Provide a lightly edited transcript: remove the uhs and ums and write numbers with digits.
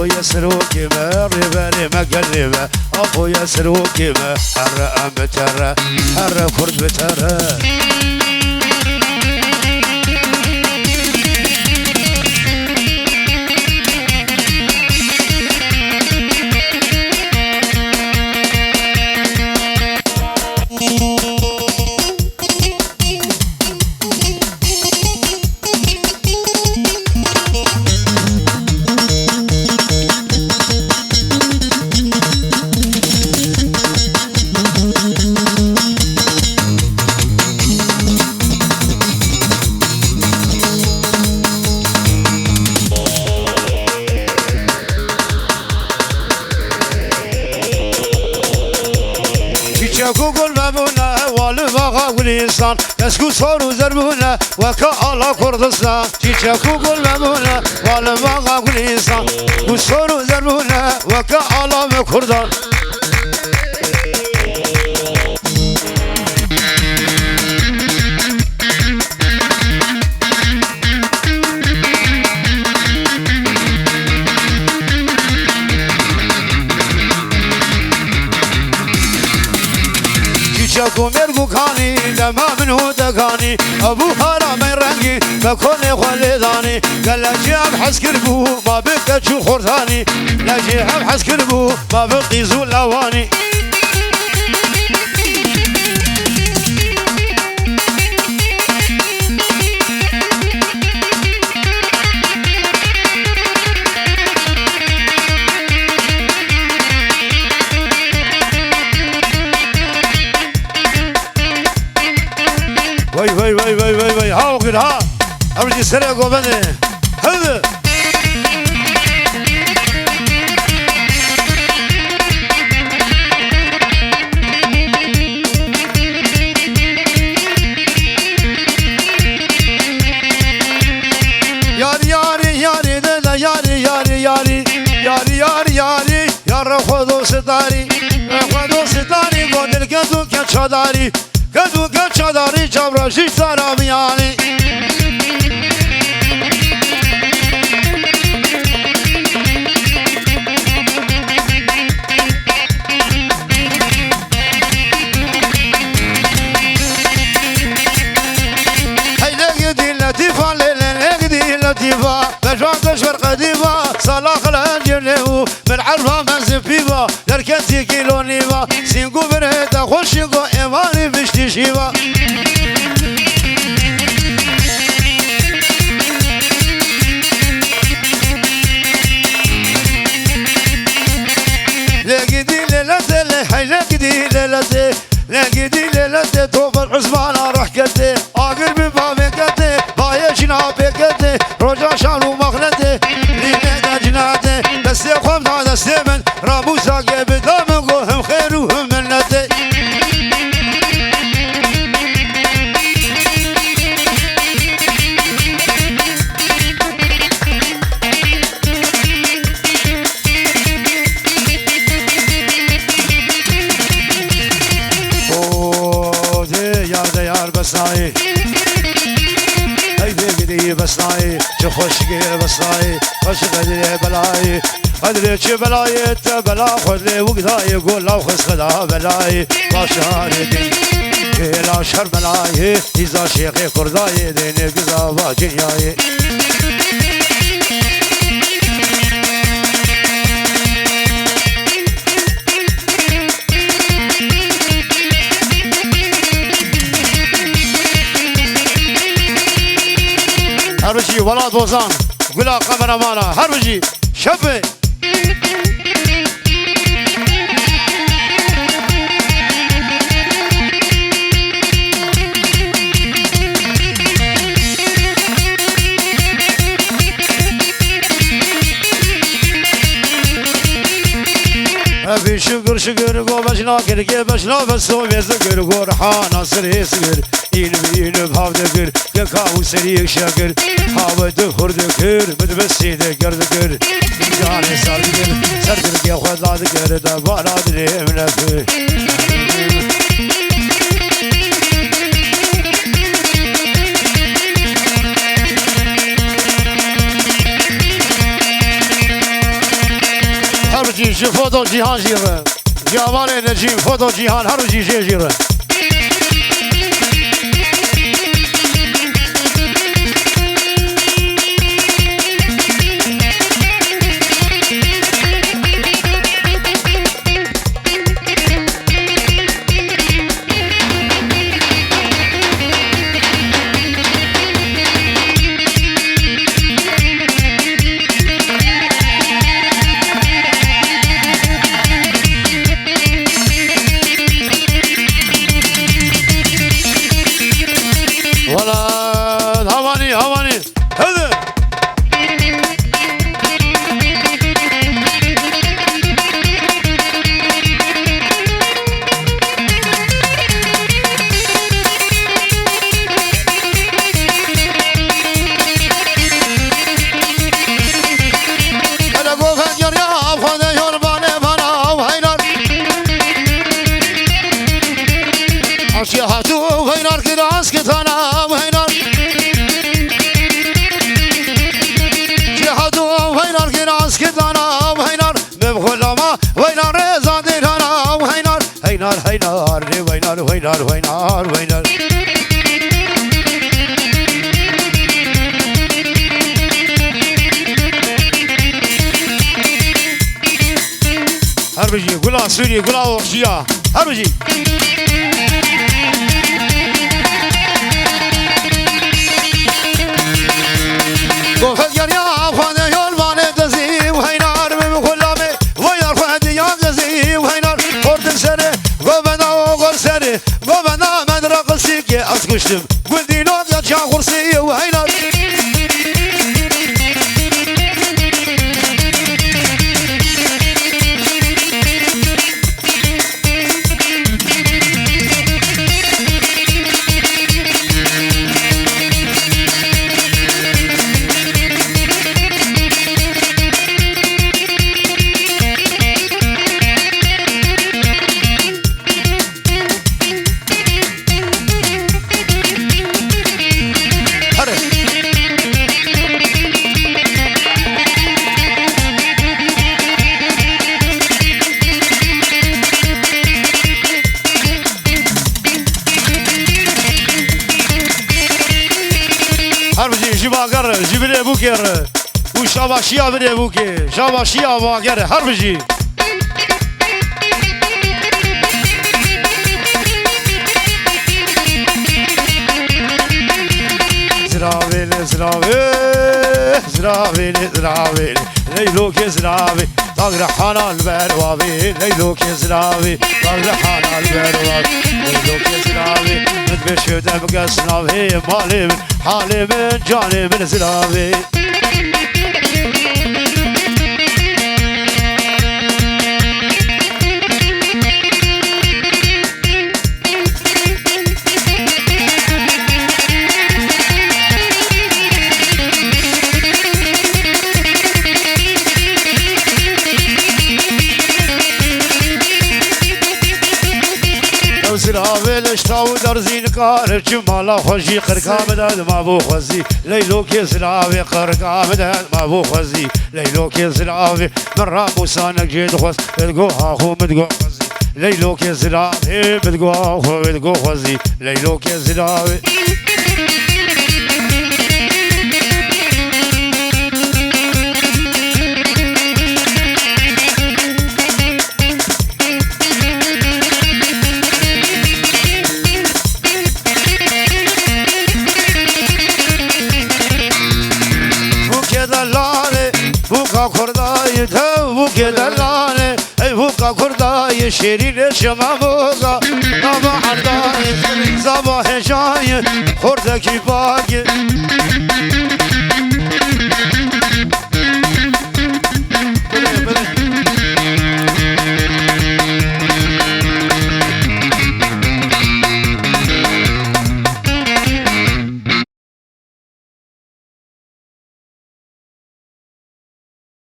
ابو يسروكي ما ريباني ما قلبه ابو يسروكي ما حر ام بتره حر كرد بتره گوگل مبونه والو باغا گلیستان اسکو سارو زربونه وکا آلا کردستان چیچه گوگل مبونه والو باغا گلیستان اسکو سارو زربونه وکا آلا کردان شكو مرقو كاني لما منو دقاني ابو هرم رنقي بكوني خليداني قال لا جيب حس كربو ما بقى تشو خرثاني لا جيب حس كربو ما بقي زول لواني وي هاو كده ها ارجي سرقوا بني هذا ياري ده ياري يا خذوا ستاري قول الكذو كشداري كذو كشداري جبرشي سرامياني لطيفة بشوان تشفر قديمة صلاح الانجليو بالعرفة منزل فيفا لركنتي كيلو نيفا سينقو برهيتا خوشيقو ايماني بشتي شيفا لقدي ليلتي حي لقدي ليلتي توفر عثمان روح كتي اقرب بابي كتي بايشنا بكتي رجع شالو مخلتي لينا جناتي دستي خمسة دستي من رابو ساقي بدامكو هم خير وهم منتي بسناي هيدي قدي بسناي شو خوشقي بسناي خوش قدري بلاي قدري شو بلاي تبلا خذي وقضاي يقول لو خس خدا بلاي باشاردي كلا شر بلاي إذا شيخي كرداي ديني قضا باجنياي هربجي ولا دوزان قلا قمر مانا هربجي شبه ابي شكر قو بشنا كركي بشنا بسو بيزكر قو رحانا سري سكر این بهاو دگر یکاو سریع شگر هاو دخور دگر بدبسی دگر دگر جان سر دگر سر دگر خدا دگر دبارا دریم نفر نجی فوتو جیهان جیره جوان نجی فوتو جیهان هر جی جیره وينار هربجي قلا سوري قلا وحشية هربجي قفت يا خوانا يول ماني تزي وهينار من خلامي ويار خواندي يام تزي وهينار خورد سري قبنا وغر سري قبنا من رقصيك أسكشتم قلدي نوت يا جان خرسي وهينار جبري بوكر وشاباشيا بري بوكي شاباشيا واغر هربجي زراويل زراويل زراويل زراويل ليلوك زراوي طاغر حانا البروابي ليلوك زراوي طاغر حانا البروابي ليلوك زراوي متبشر دبقى سناوي مالي من حالي من جاني من زراوي زراويل اشتاو درزين كار جمالا خوشي قرقا مدد ما بو خوزي ليلوك زراوي قرقا مدد ما بو خوزي ليلوك زراوي من رابو سانك جيد خوز بدقوها خو مدقو خوزي ليلوك زراوي بدقوها خو مدقو خوزي ليلوك زراوي بوكي دلاني اي بوكا كرداي شيرين شما بوكا نابا حرداي صباح جاي خوردكي باقي